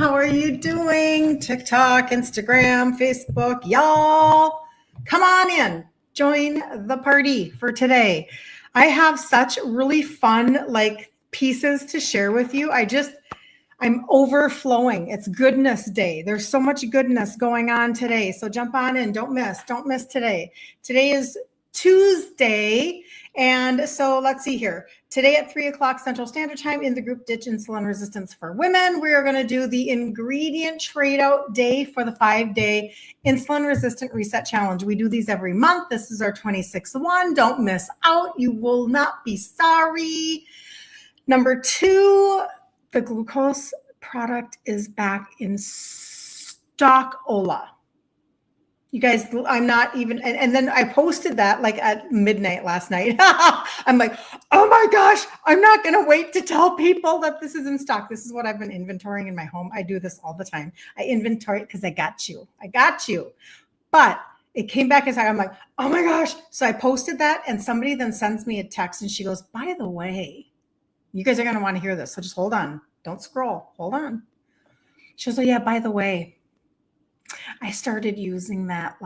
How are you doing? TikTok, Instagram, Facebook, y'all. Come on in. Join the party for today. I have such really fun pieces to share with you. I'm overflowing. It's goodness day. There's so much goodness going on today. So jump on in. Don't miss today. Today is Tuesday. And so let's see here. Today at 3:00 Central Standard Time in the group Ditch Insulin Resistance for Women, we are going to do the ingredient trade out day for the 5-day insulin resistant reset challenge. We do these every month. This is our 26th one. Don't miss out. You will not be sorry. Number 2, the glucose product is back in stock, Ola. You guys, I'm not even, and then I posted that at midnight last night. I'm like, oh my gosh, I'm not going to wait to tell people that this is in stock. This is what I've been inventorying in my home. I do this all the time. I inventory it because I got you. But it came back in stock. I'm like, oh my gosh. So I posted that and somebody then sends me a text and she goes, by the way, you guys are going to want to hear this. So just hold on. Don't scroll. Hold on. She goes, oh yeah, by the way, I started using that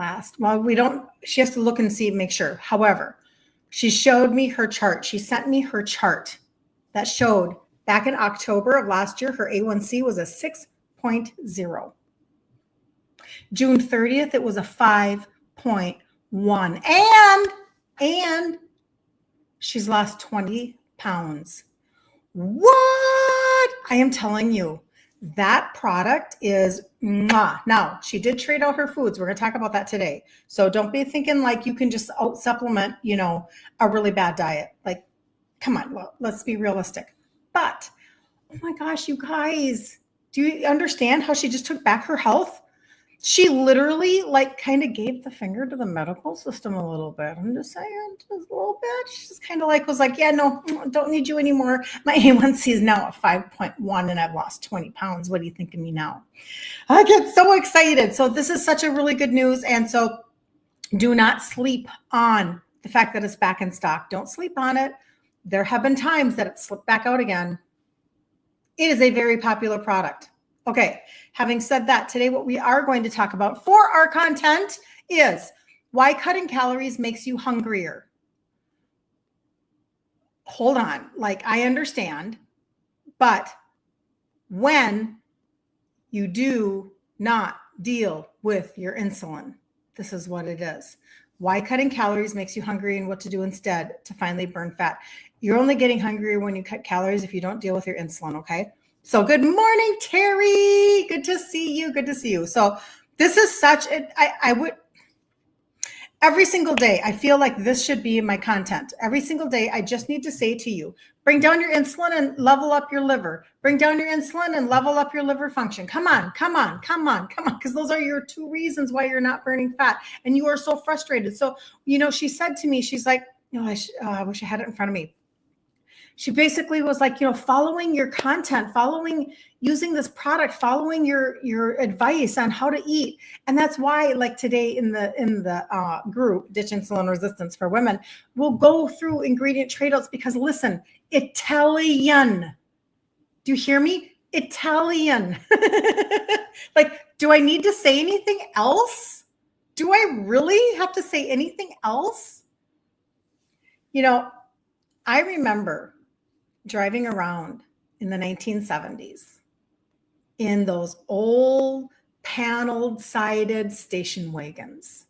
she has to look and see, make sure. However, she showed me her chart. She sent me her chart that showed back in October of last year, her A1C was a 6.0. June 30th, it was a 5.1. And she's lost 20 pounds. What? I am telling you. That product is mwah. Now, she did trade out her foods. We're going to talk about that today. So don't be thinking you can just out supplement, a really bad diet. Come on, let's be realistic. But, oh my gosh, you guys, do you understand how she just took back her health? She literally kind of gave the finger to the medical system a little bit. I'm just saying, just a little bit. She just kind of was like, yeah, no, don't need you anymore. My A1C is now at 5.1 and I've lost 20 pounds. What do you think of me now? I get so excited. So this is such a really good news. And so do not sleep on the fact that it's back in stock. Don't sleep on it. There have been times that it slipped back out again. It is a very popular product. Okay, having said that, today what we are going to talk about for our content is why cutting calories makes you hungrier. Hold on, I understand, but when you do not deal with your insulin, this is what it is. Why cutting calories makes you hungry and what to do instead to finally burn fat. You're only getting hungrier when you cut calories if you don't deal with your insulin, okay? So good morning, Terry. Good to see you. So this is every single day, I feel like this should be my content. Every single day, I just need to say to you, bring down your insulin and level up your liver. Bring down your insulin and level up your liver function. Come on. Because those are your 2 reasons why you're not burning fat. And you are so frustrated. So, she said to me, she's like, I wish I had it in front of me. She basically was like, following your content, using this product, following your advice on how to eat. And that's why today in the group, Ditch Insulin Resistance for Women, we'll go through ingredient trade-outs because listen, Italian. Do you hear me? Italian. Do I need to say anything else? Do I really have to say anything else? I remember driving around in the 1970s in those old paneled sided station wagons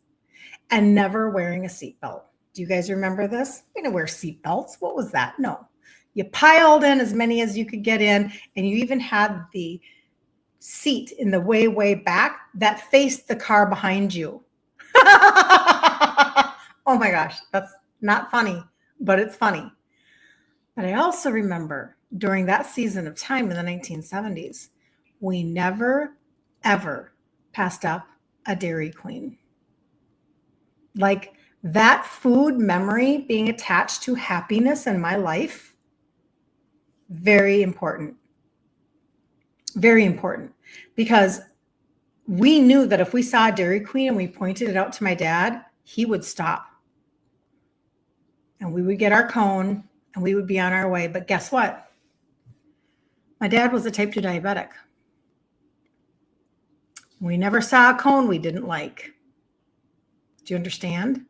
and never wearing a seatbelt. Do you guys remember this? We didn't wear seatbelts. What was that? No. You piled in as many as you could get in, and you even had the seat in the way back that faced the car behind you. Oh my gosh, that's not funny, but it's funny. But I also remember during that season of time in the 1970s, we never, ever passed up a Dairy Queen. That food memory being attached to happiness in my life, very important. Very important. Because we knew that if we saw a Dairy Queen and we pointed it out to my dad, he would stop. And we would get our cone and we would be on our way. But guess what? My dad was a type 2 diabetic. We never saw a cone we didn't like. Do you understand?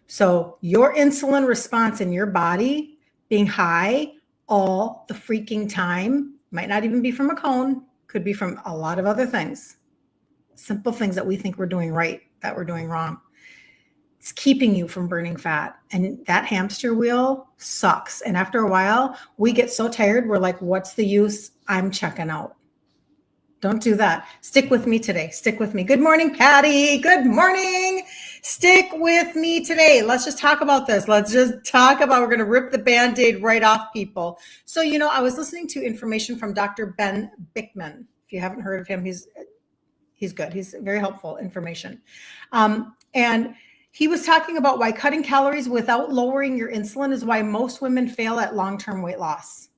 So your insulin response in your body being high all the freaking time might not even be from a cone, could be from a lot of other things. Simple things that we think we're doing right, that we're doing wrong. It's keeping you from burning fat. And that hamster wheel sucks. And after a while, we get so tired, we're like, what's the use? I'm checking out. Don't do that. Stick with me today. Stick with me. Good morning, Patty. Good morning. Stick with me today. Let's just talk about this. We're going to rip the Band-Aid right off people. So, I was listening to information from Dr. Ben Bickman. If you haven't heard of him, he's good. He's very helpful information. And he was talking about why cutting calories without lowering your insulin is why most women fail at long-term weight loss.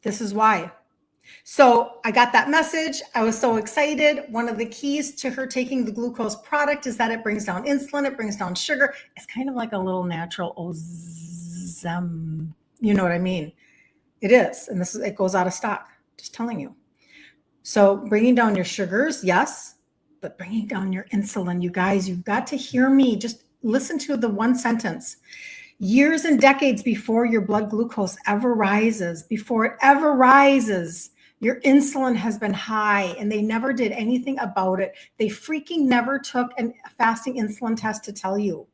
This is why. So I got that message. I was so excited. One of the keys to her taking the glucose product is that it brings down insulin. It brings down sugar. It's kind of like a little natural ozem. You know what I mean? It is. And it goes out of stock. Just telling you. So bringing down your sugars, yes, but bringing down your insulin, you guys, you've got to hear me. Just listen to the one sentence. Years and decades before your blood glucose ever rises, your insulin has been high and they never did anything about it. They freaking never took a fasting insulin test to tell you.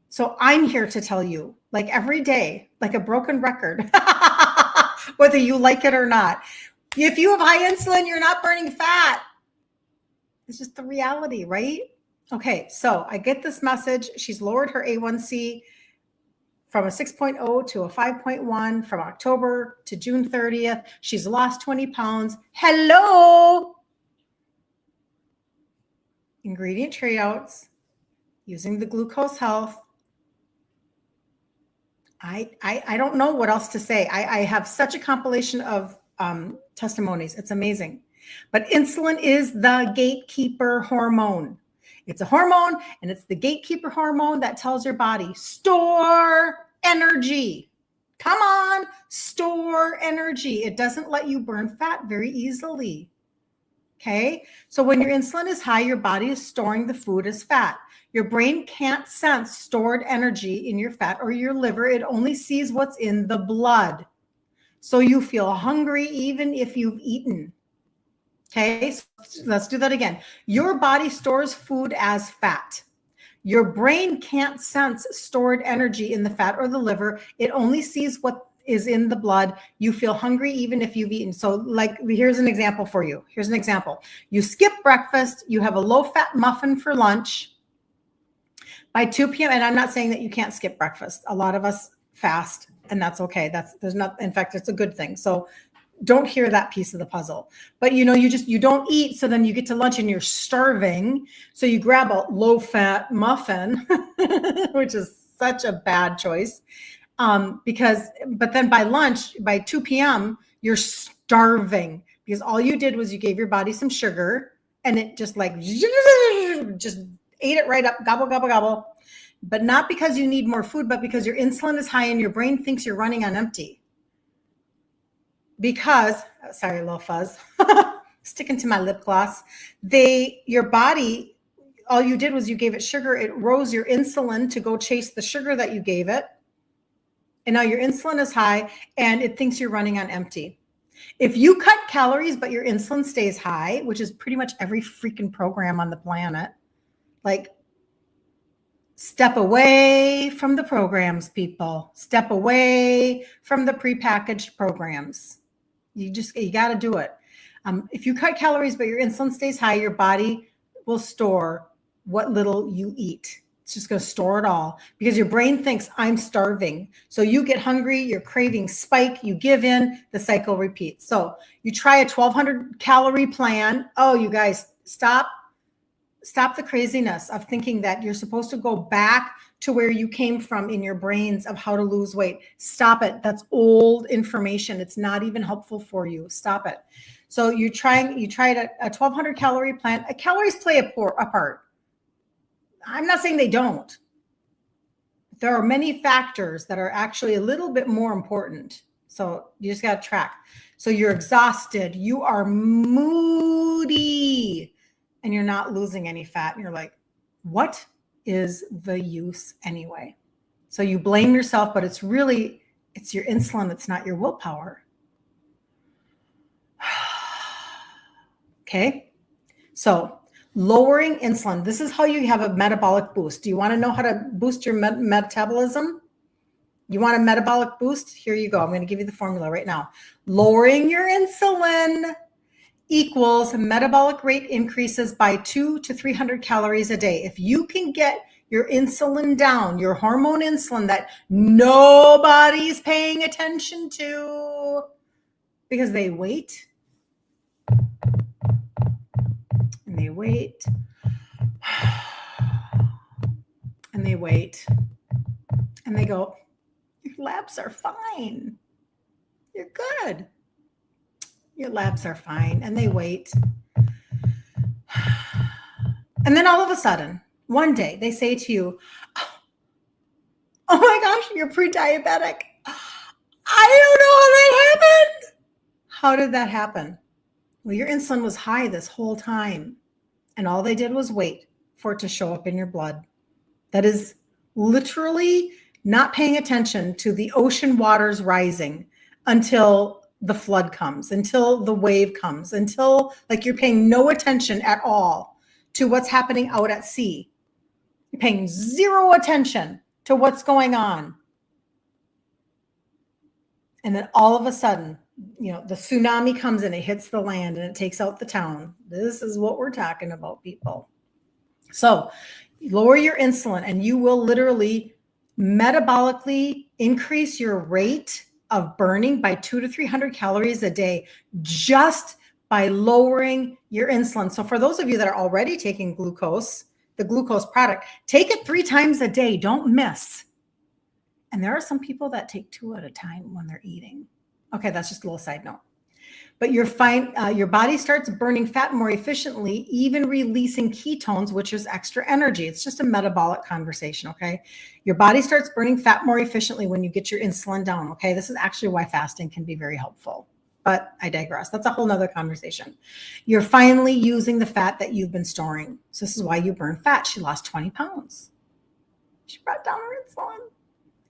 So I'm here to tell you, like every day, like a broken record, whether you like it or not. If you have high insulin, you're not burning fat. It's just the reality, right? Okay, so I get this message. She's lowered her A1C from a 6.0 to a 5.1 from October to June 30th. She's lost 20 pounds. Hello. Ingredient trade-outs, using the glucose health. I don't know what else to say. I have such a compilation of testimonies. It's amazing. But insulin is the gatekeeper hormone. It's a hormone, and it's the gatekeeper hormone that tells your body, store energy. Come on, store energy. It doesn't let you burn fat very easily. Okay? So when your insulin is high, your body is storing the food as fat. Your brain can't sense stored energy in your fat or your liver. It only sees what's in the blood. So you feel hungry even if you've eaten. Okay, so let's do that again. Your body stores food as fat. Your brain can't sense stored energy in the fat or the liver. It only sees what is in the blood. You feel hungry even if you've eaten. So like, here's an example for you. Here's an example. You skip breakfast. You have a low-fat muffin for lunch. By 2 p.m., and I'm not saying that you can't skip breakfast. A lot of us fast, and that's okay. In fact, it's a good thing. So don't hear that piece of the puzzle. But you don't eat, so then you get to lunch and you're starving. So you grab a low-fat muffin, which is such a bad choice. But then by lunch, by 2 p.m., you're starving because all you did was you gave your body some sugar and it just ate it right up, gobble, gobble, gobble. But not because you need more food, but because your insulin is high and your brain thinks you're running on empty. Because, sorry, a little fuzz, sticking to my lip gloss. Your body, all you did was you gave it sugar. It rose your insulin to go chase the sugar that you gave it. And now your insulin is high and it thinks you're running on empty. If you cut calories, but your insulin stays high, which is pretty much every freaking program on the planet, like, step away from the programs, people. Step away from the prepackaged programs. You got to do it. If you cut calories, but your insulin stays high, your body will store what little you eat. It's just going to store it all because your brain thinks I'm starving. So you get hungry, your cravings spike, you give in, the cycle repeats. So you try a 1,200 calorie plan. Oh, you guys, stop the craziness of thinking that you're supposed to go back to where you came from in your brains of how to lose weight. Stop it. That's old information. It's not even helpful for you. Stop it. So you tried a 1,200 calorie plan. Calories play a part. I'm not saying they don't. There are many factors that are actually a little bit more important. So you just got to track. So you're exhausted, you are moody, and you're not losing any fat. And you're like, what is the use anyway? So you blame yourself, but it's your insulin. It's not your willpower. Okay. So lowering insulin, this is how you have a metabolic boost. Do you want to know how to boost your metabolism? You want a metabolic boost? Here you go. I'm going to give you the formula right now. Lowering your insulin equals metabolic rate increases by 200 to 300 calories a day. If you can get your insulin down, your hormone insulin that nobody's paying attention to because they wait and they wait and they wait and they go, your labs are fine. You're good. Your labs are fine. And they wait. And then all of a sudden, one day they say to you, oh my gosh, you're pre-diabetic. I don't know how that happened. How did that happen? Well, your insulin was high this whole time. And all they did was wait for it to show up in your blood. That is literally not paying attention to the ocean waters rising until the flood comes, until the wave comes, until like you're paying no attention at all to what's happening out at sea. You're paying zero attention to what's going on. And then all of a sudden, the tsunami comes and it hits the land and it takes out the town. This is what we're talking about, people. So lower your insulin and you will literally metabolically increase your rate of burning by 200 to 300 calories a day just by lowering your insulin. So for those of you that are already taking glucose, the glucose product, take it 3 times a day. Don't miss. And there are some people that take 2 at a time when they're eating. Okay, that's just a little side note. But you're fine. Your body starts burning fat more efficiently, even releasing ketones, which is extra energy. It's just a metabolic conversation, okay? Your body starts burning fat more efficiently when you get your insulin down, okay? This is actually why fasting can be very helpful. But I digress. That's a whole nother conversation. You're finally using the fat that you've been storing. So this is why you burn fat. She lost 20 pounds. She brought down her insulin.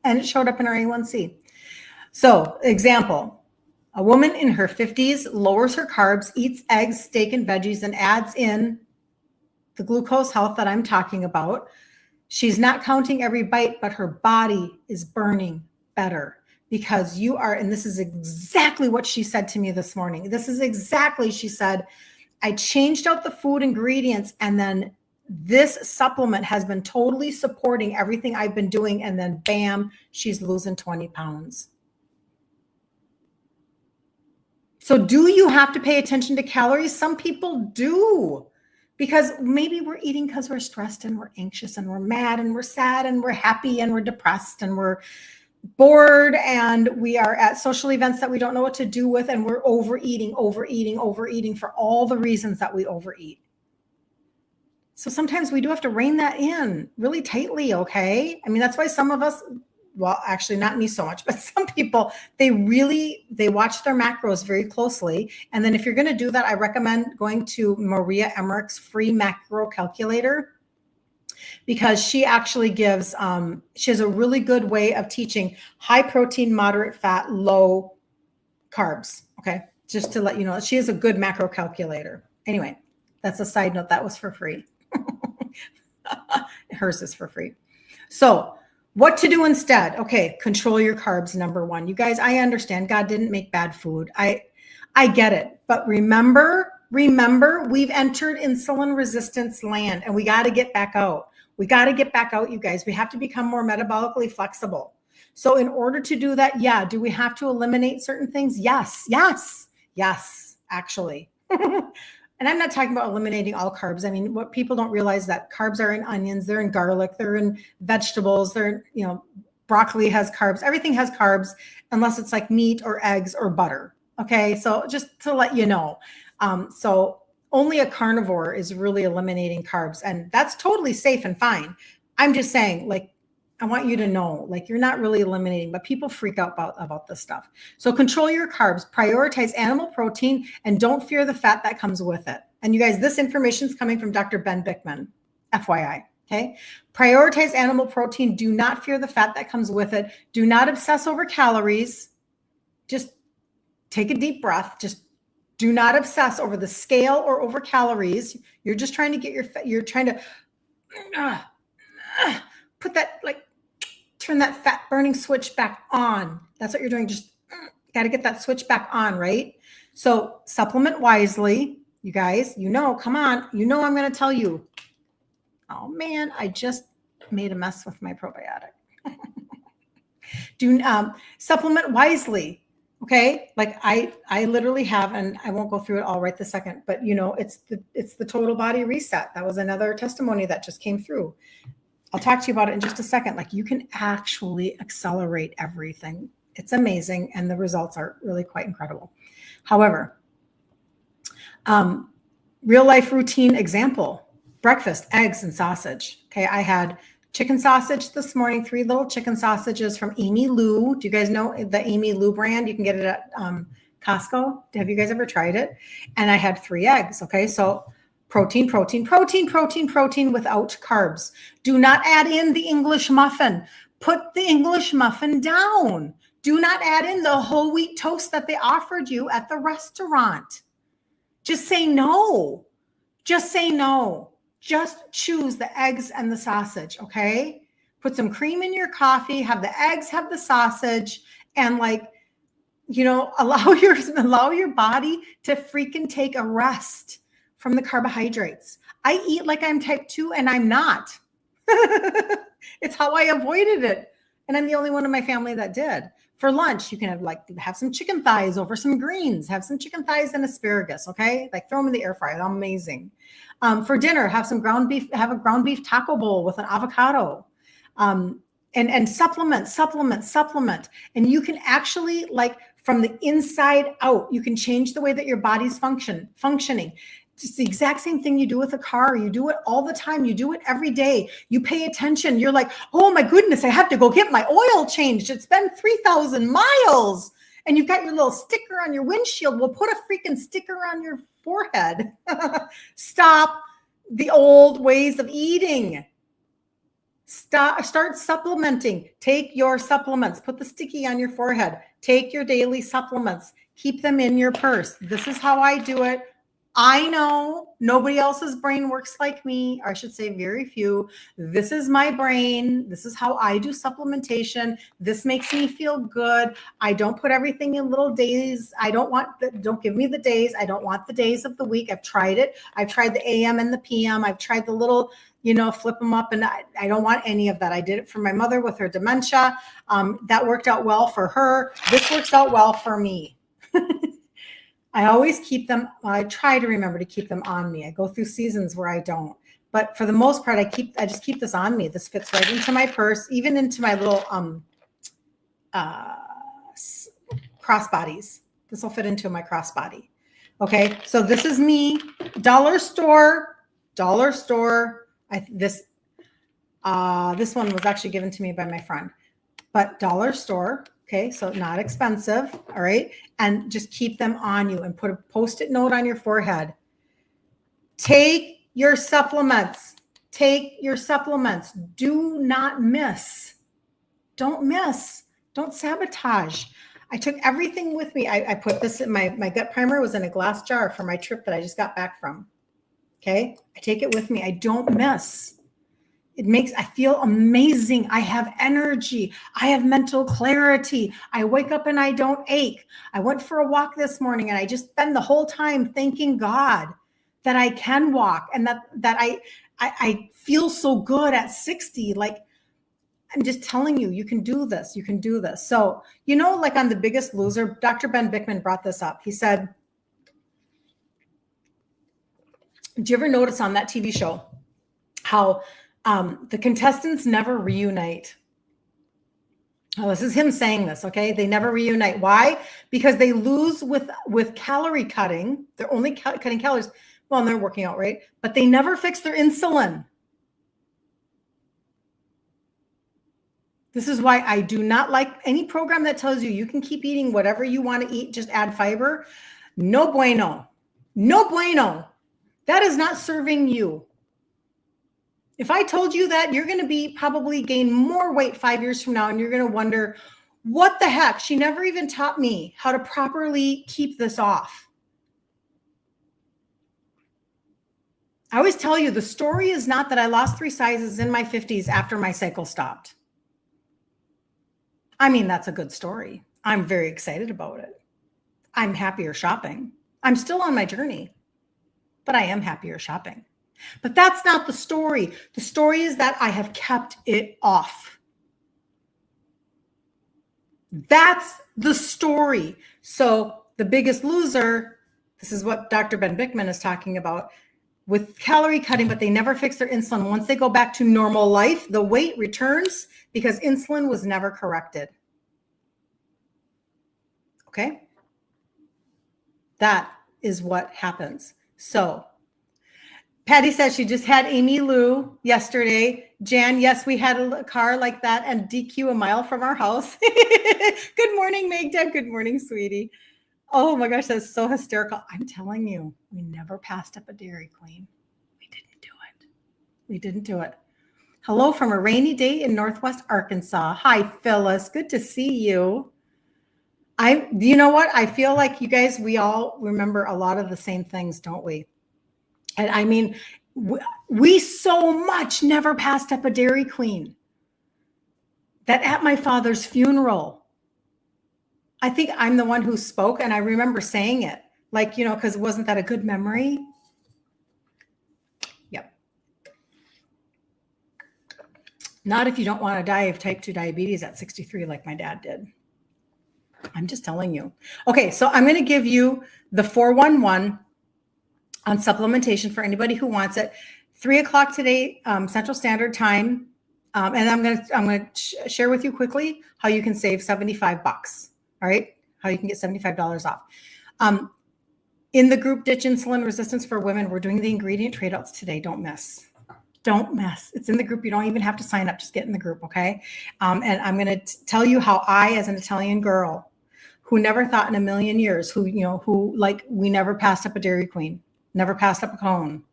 And it showed up in her A1C. So, example. A woman in her 50s lowers her carbs, eats eggs, steak, and veggies, and adds in the glucose health that I'm talking about. She's not counting every bite, but her body is burning better because you are, and this is exactly what she said to me this morning. This is exactly, she said, I changed out the food ingredients and then this supplement has been totally supporting everything I've been doing. And then bam, she's losing 20 pounds. So do you have to pay attention to calories? Some people do, because maybe we're eating because we're stressed and we're anxious and we're mad and we're sad and we're happy and we're depressed and we're bored and we are at social events that we don't know what to do with and we're overeating for all the reasons that we overeat. So sometimes we do have to rein that in really tightly, okay? I mean, that's why some of us, well, actually not me so much, but some people, they watch their macros very closely. And then if you're going to do that, I recommend going to Maria Emmerich's free macro calculator because she actually gives, she has a really good way of teaching high protein, moderate fat, low carbs. Okay. Just to let you know, she has a good macro calculator. Anyway, that's a side note. That was for free. Hers is for free. So what to do instead? Okay, control your carbs, number one. You guys, I understand God didn't make bad food. I get it. But remember, we've entered insulin resistance land and we got to get back out. We got to get back out, you guys. We have to become more metabolically flexible. So in order to do that, yeah, do we have to eliminate certain things? Yes, actually. And I'm not talking about eliminating all carbs. I mean, what people don't realize that carbs are in onions, they're in garlic, they're in vegetables, broccoli has carbs. Everything has carbs unless it's like meat or eggs or butter. Okay. So just to let you know. So only a carnivore is really eliminating carbs and that's totally safe and fine. I'm just saying, like, I want you to know, like, you're not really eliminating, but people freak out about this stuff. So control your carbs, prioritize animal protein, and don't fear the fat that comes with it. And you guys, this information is coming from Dr. Ben Bickman, FYI. Okay. Prioritize animal protein. Do not fear the fat that comes with it. Do not obsess over calories. Just take a deep breath. Just do not obsess over the scale or over calories. You're just trying to get you're trying to put that, like, turn that fat burning switch back on. That's what you're doing. Just got to get that switch back on, right? So supplement wisely, you guys. Come on. I'm going to tell you. Oh man, I just made a mess with my probiotic. Do supplement wisely. Okay. Like I literally have, and I won't go through it all right this second, but it's the total body reset. That was another testimony that just came through. I'll talk to you about it in just a second. Like, you can actually accelerate everything. It's amazing. And the results are really quite incredible. However, real life routine example, breakfast, eggs and sausage. Okay. I had chicken sausage this morning, 3 little chicken sausages from Amy Lou. Do you guys know the Amy Lou brand? You can get it at Costco. Have you guys ever tried it? And I had 3 eggs. Okay. So protein without carbs. Do not add in the English muffin. Put the English muffin down. Do not add in the whole wheat toast that they offered you at the restaurant. Just say no. Just say no. Just choose the eggs and the sausage, okay? Put some cream in your coffee, have the eggs, have the sausage, and allow your body to freaking take a rest from the carbohydrates. I eat like I'm type 2 and I'm not. It's how I avoided it. And I'm the only one in my family that did. For lunch, you can have some chicken thighs over some greens, have some chicken thighs and asparagus. Okay. Like, throw them in the air fryer. Amazing. For dinner, have some ground beef, have a ground beef taco bowl with an avocado. And supplement. And you can actually, like, from the inside out, you can change the way that your body's functioning. It's the exact same thing you do with a car. You do it all the time. You do it every day. You pay attention. You're like, oh my goodness, I have to go get my oil changed. It's been 3,000 miles. And you've got your little sticker on your windshield. We'll put a freaking sticker on your forehead. Stop the old ways of eating. Start supplementing. Take your supplements. Put the sticky on your forehead. Take your daily supplements. Keep them in your purse. This is how I do it. I know nobody else's brain works like me, or I should say very few. This is my brain. This is how I do supplementation. This makes me feel good. I don't put everything in little days. Don't give me the days. I don't want the days of the week. I've tried it. I've tried the AM and the PM. I've tried the little, flip them up, and I don't want any of that. I did it for my mother with her dementia. That worked out well for her. This works out well for me. I always keep them. I try to remember to keep them on me. I go through seasons where I don't, but for the most part, I just keep this on me. This fits right into my purse, even into my little crossbodies. This will fit into my crossbody. Okay, so this is me. Dollar store. This one was actually given to me by my friend, but dollar store. Okay, so not expensive, all right? And just keep them on you and put a Post-it note on your forehead. Take your supplements. Do not miss. Don't miss. Don't sabotage. I took everything with me. I put this in my gut primer was in a glass jar for my trip that I just got back from. Okay, I take it with me. I don't miss. I feel amazing. I have energy. I have mental clarity. I wake up and I don't ache. I went for a walk this morning and I just spend the whole time thanking God that I can walk and that I feel so good at 60. Like, I'm just telling you, you can do this. You can do this. So, like on The Biggest Loser, Dr. Ben Bickman brought this up. He said, did you ever notice on that TV show how the contestants never reunite? Oh, this is him saying this, okay? They never reunite. Why? Because they lose with calorie cutting. They're only cutting calories. Well, and they're working out, right? But they never fix their insulin. This is why I do not like any program that tells you you can keep eating whatever you want to eat, just add fiber. No bueno. No bueno. That is not serving you. If I told you that, you're going to be probably gain more weight 5 years from now, and you're going to wonder, what the heck? She never even taught me how to properly keep this off. I always tell you, the story is not that I lost 3 sizes in my 50s after my cycle stopped. I mean, that's a good story. I'm very excited about it. I'm happier shopping. I'm still on my journey, but I am happier shopping. But that's not the story. The story is that I have kept it off. That's the story. So the Biggest Loser, this is what Dr. Ben Bickman is talking about, with calorie cutting, but they never fix their insulin. Once they go back to normal life, the weight returns because insulin was never corrected. Okay? That is what happens. So Patty says she just had Amy Lou yesterday. Jan, yes, we had a car like that and DQ a mile from our house. Good morning, Magda. Good morning, sweetie. Oh my gosh, that's so hysterical. I'm telling you, we never passed up a Dairy Queen. We didn't do it. We didn't do it. Hello from a rainy day in Northwest Arkansas. Hi, Phyllis. Good to see you. You know what? I feel like you guys, we all remember a lot of the same things, don't we? And I mean, we so much never passed up a Dairy Queen that at my father's funeral, I think I'm the one who spoke, and I remember saying it, like, because wasn't that a good memory? Yep. Not if you don't want to die of type 2 diabetes at 63 like my dad did. I'm just telling you. Okay, so I'm going to give you the 411 on supplementation for anybody who wants it. 3:00 today, Central Standard Time. And I'm going to share with you quickly how you can save $75. All right. How you can get $75 off. In the group Ditch Insulin Resistance for Women, we're doing the ingredient trade outs today. Don't miss. Don't mess. It's in the group. You don't even have to sign up. Just get in the group. Okay. And I'm going to tell you how I, as an Italian girl who never thought in a million years, who we never passed up a Dairy Queen, never passed up a cone,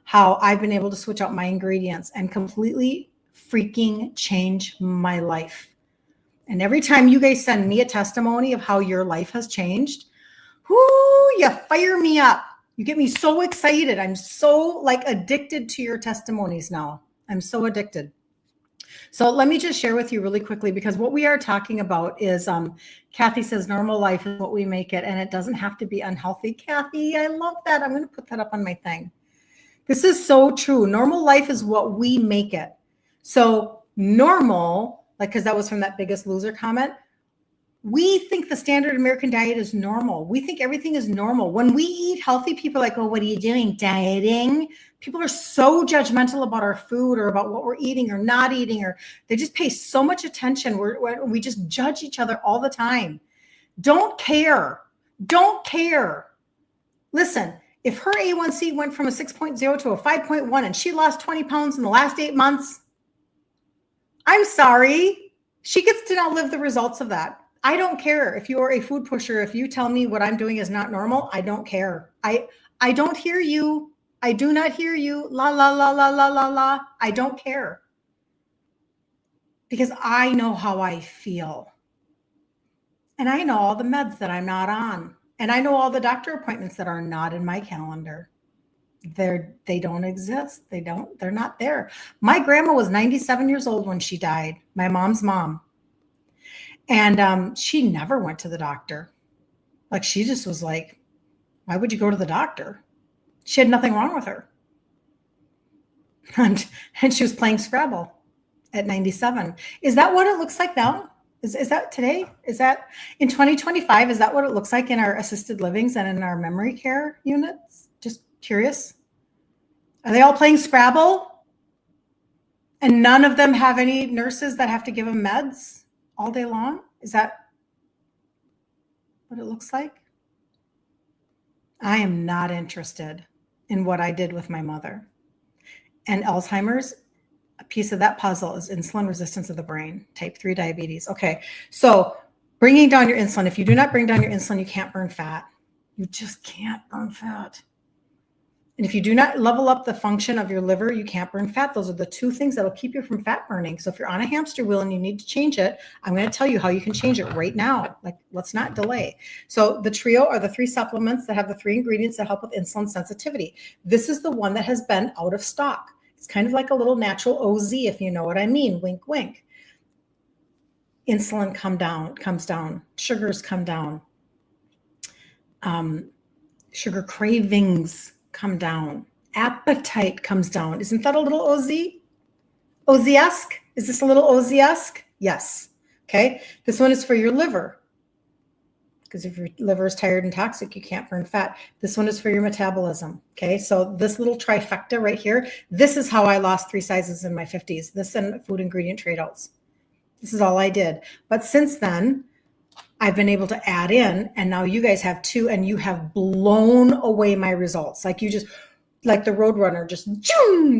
how I've been able to switch out my ingredients and completely freaking change my life. And every time you guys send me a testimony of how your life has changed, you fire me up. You get me so excited. I'm so addicted to your testimonies now. I'm so addicted. So let me just share with you really quickly, because what we are talking about is, Kathy says normal life is what we make it, and it doesn't have to be unhealthy. Kathy, I love that. I'm going to put that up on my thing. This is so true. Normal life is what we make it. So normal, because that was from that Biggest Loser comment, we think the standard American diet is normal. We think everything is normal. When we eat healthy, people are like, oh, what are you doing? Dieting? People are so judgmental about our food or about what we're eating or not eating, or they just pay so much attention. We just judge each other all the time. Don't care. Don't care. Listen, if her A1C went from a 6.0 to a 5.1 and she lost 20 pounds in the last 8 months, I'm sorry. She gets to now live the results of that. I don't care if you're a food pusher. If you tell me what I'm doing is not normal, I don't care. I don't hear you. I do not hear you. La, la, la, la, la, la, la. I don't care. Because I know how I feel. And I know all the meds that I'm not on. And I know all the doctor appointments that are not in my calendar. They don't exist. They're not there. My grandma was 97 years old when she died, my mom's mom. And she never went to the doctor. She just was like, why would you go to the doctor? She had nothing wrong with her. And she was playing Scrabble at 97. Is that what it looks like now? Is that today? Is that in 2025? Is that what it looks like in our assisted livings and in our memory care units? Just curious. Are they all playing Scrabble? And none of them have any nurses that have to give them meds all day long? Is that what it looks like? I am not interested in what I did with my mother. And Alzheimer's, a piece of that puzzle is insulin resistance of the brain, type 3 diabetes. Okay, so bringing down your insulin. If you do not bring down your insulin, you can't burn fat. You just can't burn fat. And if you do not level up the function of your liver, you can't burn fat. Those are the two things that will keep you from fat burning. So if you're on a hamster wheel and you need to change it, I'm going to tell you how you can change it right now. Like, let's not delay. So the trio are the 3 supplements that have the 3 ingredients that help with insulin sensitivity. This is the one that has been out of stock. It's kind of like a little natural OZ, if you know what I mean. Wink, wink. Insulin comes down. Sugars come down. Sugar cravings come down. Appetite comes down. Isn't that a little OZ? OZ-esque? Is this a little OZ-esque? Yes. Okay. This one is for your liver, because if your liver is tired and toxic, you can't burn fat. This one is for your metabolism. Okay. So this little trifecta right here, this is how I lost 3 sizes in my 50s. This and food ingredient trade outs. This is all I did. But since then, I've been able to add in, and now you guys have 2, and you have blown away my results. Like, you just, like the Roadrunner, just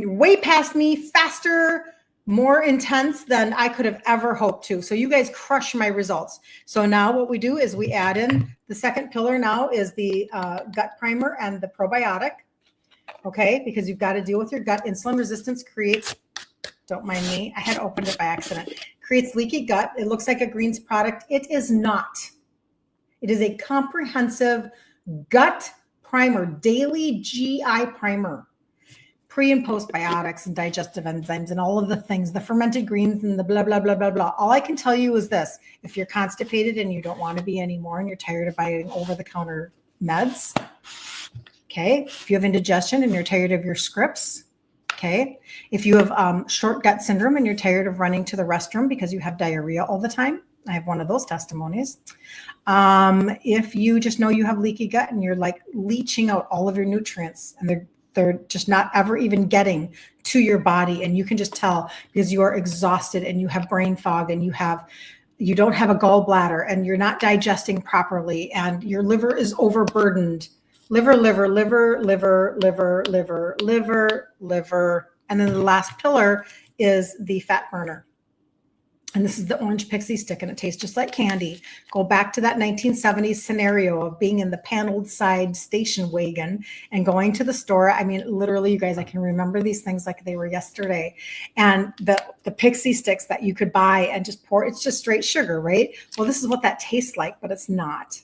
way past me, faster, more intense than I could have ever hoped to. So you guys crush my results. So now what we do is we add in the second pillar now is the gut primer and the probiotic. Okay, because you've got to deal with your gut. Insulin resistance creates, don't mind me, I had opened it by accident, creates leaky gut. It looks like a greens product. It is not. It is a comprehensive gut primer, daily GI primer, pre and postbiotics and digestive enzymes and all of the things, the fermented greens and the blah, blah, blah, blah, blah. All I can tell you is this: if you're constipated and you don't want to be anymore and you're tired of buying over-the-counter meds, okay, if you have indigestion and you're tired of your scripts, okay, if you have short gut syndrome and you're tired of running to the restroom because you have diarrhea all the time, I have one of those testimonies. If you just know you have leaky gut and you're like leaching out all of your nutrients and they're just not ever even getting to your body, and you can just tell because you are exhausted and you have brain fog and you don't have a gallbladder and you're not digesting properly and your liver is overburdened. Liver. And then the last pillar is the fat burner. And this is the orange pixie stick, and it tastes just like candy. Go back to that 1970s scenario of being in the paneled side station wagon and going to the store. I mean, literally, you guys, I can remember these things like they were yesterday. And the pixie sticks that you could buy and just pour, it's just straight sugar, right? Well, this is what that tastes like, but it's not.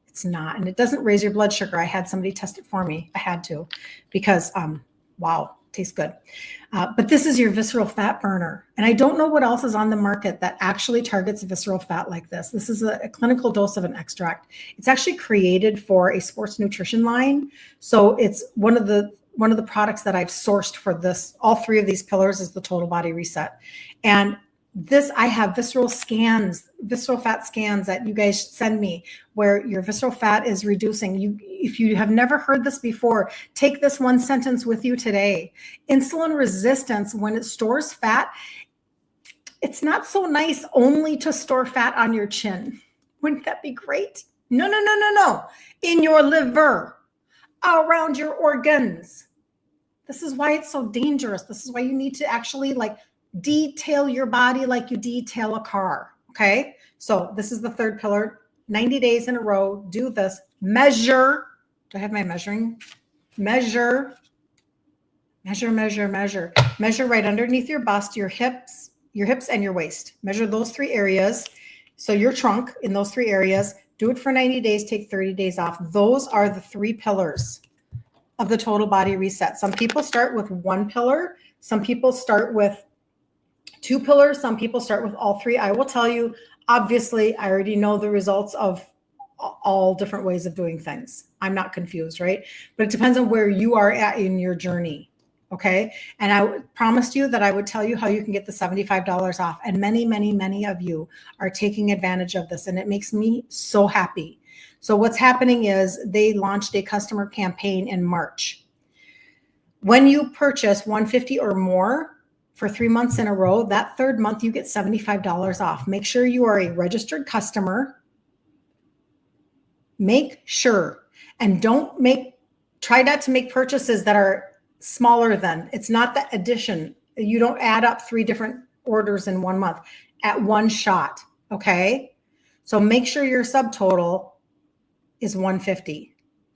It's not. And it doesn't raise your blood sugar. I had somebody test it for me. I had to, because, wow, tastes good. But this is your visceral fat burner. And I don't know what else is on the market that actually targets visceral fat like this. This is a clinical dose of an extract. It's actually created for a sports nutrition line. So it's one of the products that I've sourced for this. All 3 of these pillars is the total body reset. And this, I have visceral fat scans that you guys send me where your visceral fat is reducing. If you have never heard this before, take this one sentence with you today. Insulin resistance, when it stores fat, it's not so nice only to store fat on your chin. Wouldn't that be great? No. In your liver, around your organs. This is why it's so dangerous. This is why you need to actually detail your body like you detail a car. Okay. So this is the 3rd pillar, 90 days in a row. Do this. Measure. Do I have my measuring? Measure right underneath your bust, your hips and your waist. Measure those 3 areas. So your trunk in those 3 areas. Do it for 90 days, take 30 days off. Those are the 3 pillars of the total body reset. Some people start with 1 pillar. Some people start with 2 pillars. Some people start with all 3. I will tell you, obviously, I already know the results of all different ways of doing things. I'm not confused, right? But it depends on where you are at in your journey. Okay. And I promised you that I would tell you how you can get the $75 off. And many, many, many of you are taking advantage of this. And it makes me so happy. So what's happening is they launched a customer campaign in March. When you purchase $150 or more, for 3 months in a row, that 3rd month, you get $75 off. Make sure you are a registered customer. Make sure, and try not to make purchases that are smaller than. It's not the addition You don't add up 3 different orders in 1 month at one shot. Okay. So make sure your subtotal is 150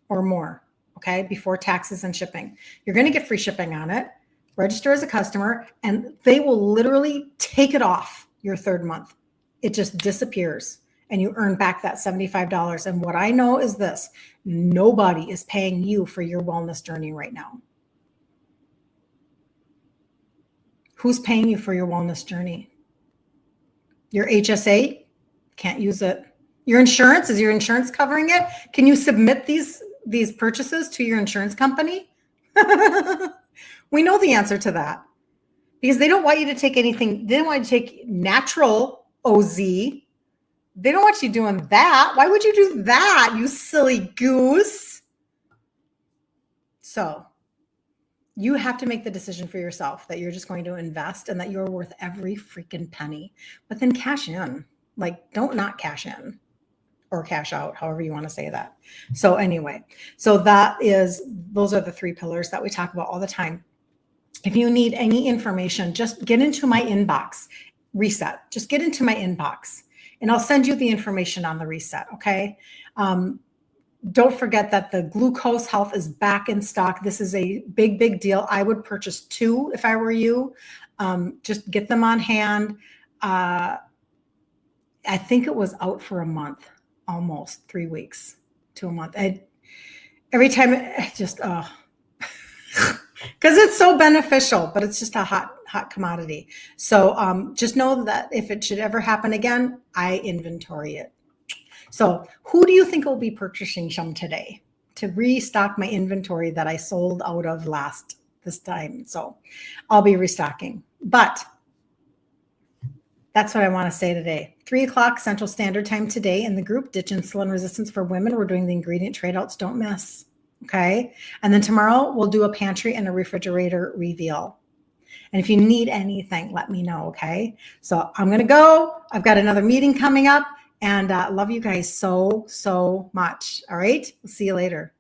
or more. Okay. Before taxes and shipping, you're going to get free shipping on it. Register as a customer and they will literally take it off your 3rd month. It just disappears and you earn back that $75. And what I know is this: nobody is paying you for your wellness journey right now. Who's paying you for your wellness journey? Your HSA? Can't use it. Your insurance? Is your insurance covering it? Can you submit these purchases to your insurance company? We know the answer to that because they don't want you to take anything. They don't want you to take natural OZ. They don't want you doing that. Why would you do that, you silly goose? So you have to make the decision for yourself that you're just going to invest and that you're worth every freaking penny, but then cash in. Like, don't not cash in or cash out, however you want to say that. So anyway, those are the 3 pillars that we talk about all the time. If you need any information, just get into my inbox. Reset. Just get into my inbox and I'll send you the information on the reset. Okay. Don't forget that the glucose health is back in stock. This is a big, big deal. I would purchase 2 if I were you. Just get them on hand. I think it was out for a month, almost 3 weeks to a month. Every time I just, because it's so beneficial, but it's just a hot commodity. So just know that if it should ever happen again, I inventory it. So who do you think will be purchasing some today to restock my inventory that I sold out of this time? So I'll be restocking, but that's what I want to say today. 3:00 Central Standard Time today in the group Ditch Insulin Resistance for Women. We're doing the ingredient trade outs. Don't miss. Okay. And then tomorrow we'll do a pantry and a refrigerator reveal. And if you need anything, let me know. Okay. So I'm going to go. I've got another meeting coming up and love you guys so, so much. All right. We'll see you later.